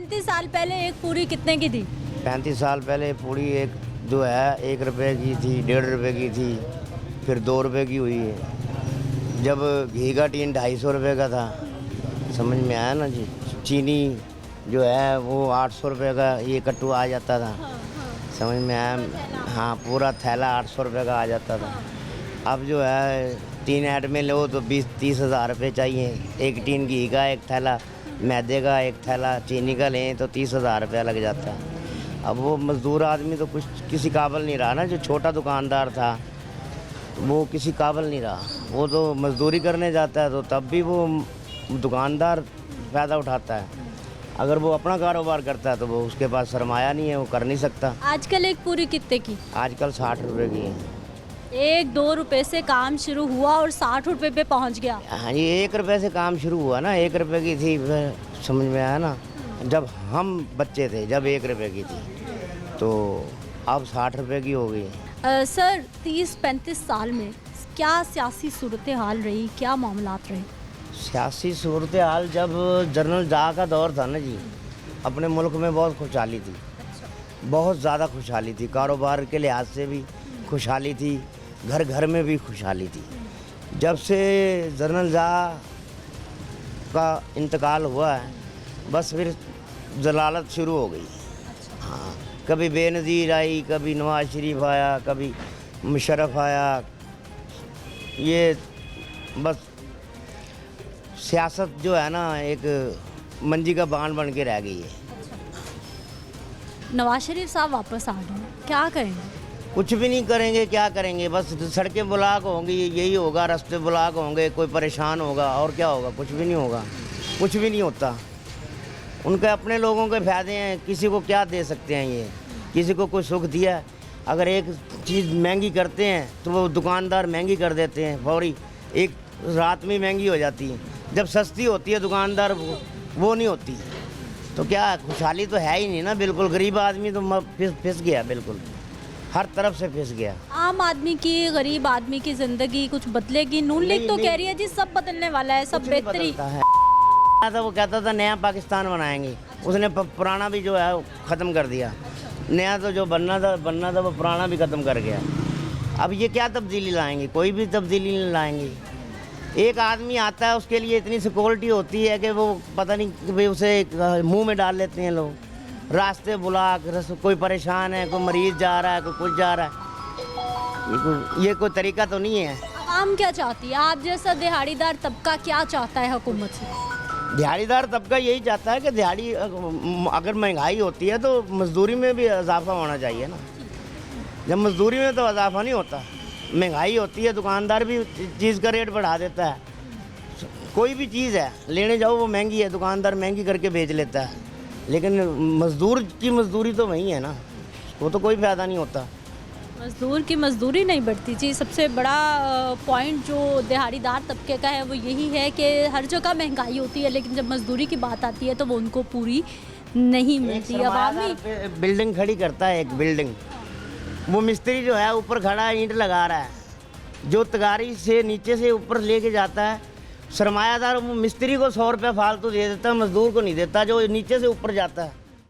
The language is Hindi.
35 साल पहले एक पूरी कितने की थी? 35 साल पहले पूड़ी एक जो है 1 रुपए की थी, 1.5 रुपए की थी, फिर 2 रुपए की हुई है। जब घी का टीन 250 रुपए का था, समझ में आया ना जी। चीनी जो है वो 800 रुपए का ये कट्टू आ जाता था, समझ में आया। हाँ, पूरा थैला 800 रुपए का आ जाता था। अब जो है 3 आइटमें लो तो 20-30 हज़ार रुपये चाहिए। एक टीन घी का, एक थैला मैदे का, एक थैला चीनी का लें तो 30 हज़ार रुपया लग जाता है। अब वो मज़दूर आदमी तो कुछ किसी काबिल नहीं रहा ना। जो छोटा दुकानदार था वो किसी काबिल नहीं रहा। वो तो मज़दूरी करने जाता है तो तब भी वो दुकानदार फ़ायदा उठाता है। अगर वो अपना कारोबार करता है तो वो उसके पास सरमाया नहीं है, वो कर नहीं सकता। आजकल एक पूरी कितने की? आजकल 60 रुपए की है। 1-2 रुपए से काम शुरू हुआ और 60 रुपए पे पहुंच गया। हाँ जी, 1 रुपए से काम शुरू हुआ ना। 1 रुपए की थी, समझ में आया ना। जब हम बच्चे थे, जब 1 रुपए की थी, तो अब 60 रुपए की हो गई। सर 30-35 साल में क्या सियासी सूरत हाल रही, क्या मामलात रहे? सियासी सूरत हाल जब जनरल जहाँ का दौर था ना जी, अपने मुल्क में बहुत खुशहाली थी। बहुत ज़्यादा खुशहाली थी, कारोबार के लिहाज से भी खुशहाली थी, घर घर में भी खुशहाली थी। जब से जनरल जहाँ का इंतकाल हुआ है, बस फिर जलालत शुरू हो गई। हाँ, कभी बेनज़ीर आई, कभी नवाज शरीफ आया, कभी मुशर्रफ आया। ये बस सियासत जो है ना एक मंजी का बाण बन के रह गई है। नवाज शरीफ साहब वापस आ गए, क्या करेंगे? कुछ भी नहीं करेंगे, क्या करेंगे? बस सड़कें ब्लॉक होंगी, यही होगा। रास्ते ब्लॉक होंगे, कोई परेशान होगा, और क्या होगा? कुछ भी नहीं होगा, कुछ भी नहीं होता। उनके अपने लोगों के फ़ायदे हैं, किसी को क्या दे सकते हैं ये? किसी को कोई सुख दिया? अगर एक चीज़ महंगी करते हैं तो वो दुकानदार महंगी कर देते हैं, फौरी एक रात में महंगी हो जाती है। जब सस्ती होती है दुकानदार वो नहीं होती। तो क्या खुशहाली तो है ही नहीं ना। बिल्कुल गरीब आदमी तो फिस गया, बिल्कुल हर तरफ से फिस गया। आम आदमी की, गरीब आदमी की जिंदगी कुछ बदलेगी? नून लीग तो कह रही है जी सब बदलने वाला है, सब बेहतरी है। वो कहता था नया पाकिस्तान बनाएंगे, उसने पुराना भी जो है ख़त्म कर दिया। नया तो जो बनना था वो पुराना भी ख़त्म कर गया। अब ये क्या तब्दीली लाएंगे? कोई भी तब्दीली नहीं लाएंगे। एक आदमी आता है, उसके लिए इतनी सिक्योरिटी होती है कि वो पता नहीं कि भाई उसे मुंह में डाल लेते हैं लोग। रास्ते ब्लॉक, कोई परेशान है, कोई मरीज जा रहा है, कोई कुछ जा रहा है। ये कोई तरीका तो नहीं है। आम क्या चाहती है? आप जैसा दिहाड़ीदार तबका क्या चाहता है हुकूमत से? दिहाड़ीदार तबका यही चाहता है कि दिहाड़ी, अगर महंगाई होती है तो मजदूरी में भी इजाफा होना चाहिए ना। जब मजदूरी में तो इजाफा नहीं होता, महंगाई होती है, दुकानदार भी चीज़ का रेट बढ़ा देता है। कोई भी चीज़ है लेने जाओ वो महंगी है, दुकानदार महंगी करके बेच लेता है। लेकिन मजदूर की मजदूरी तो वही है ना, वो तो कोई फ़ायदा नहीं होता। मजदूर की मजदूरी नहीं बढ़ती जी। सबसे बड़ा पॉइंट जो दिहाड़ीदार तबके का है वो यही है कि हर जगह महंगाई होती है, लेकिन जब मजदूरी की बात आती है तो वो उनको पूरी नहीं मिलती। अवामी बिल्डिंग खड़ी करता है, एक बिल्डिंग, वो मिस्त्री जो है ऊपर खड़ा है, ईंट लगा रहा है। जो तगारी से नीचे से ऊपर लेके जाता है, सरमायादार वो मिस्त्री को 100 रुपये फालतू दे देता है, मजदूर को नहीं देता जो नीचे से ऊपर जाता है।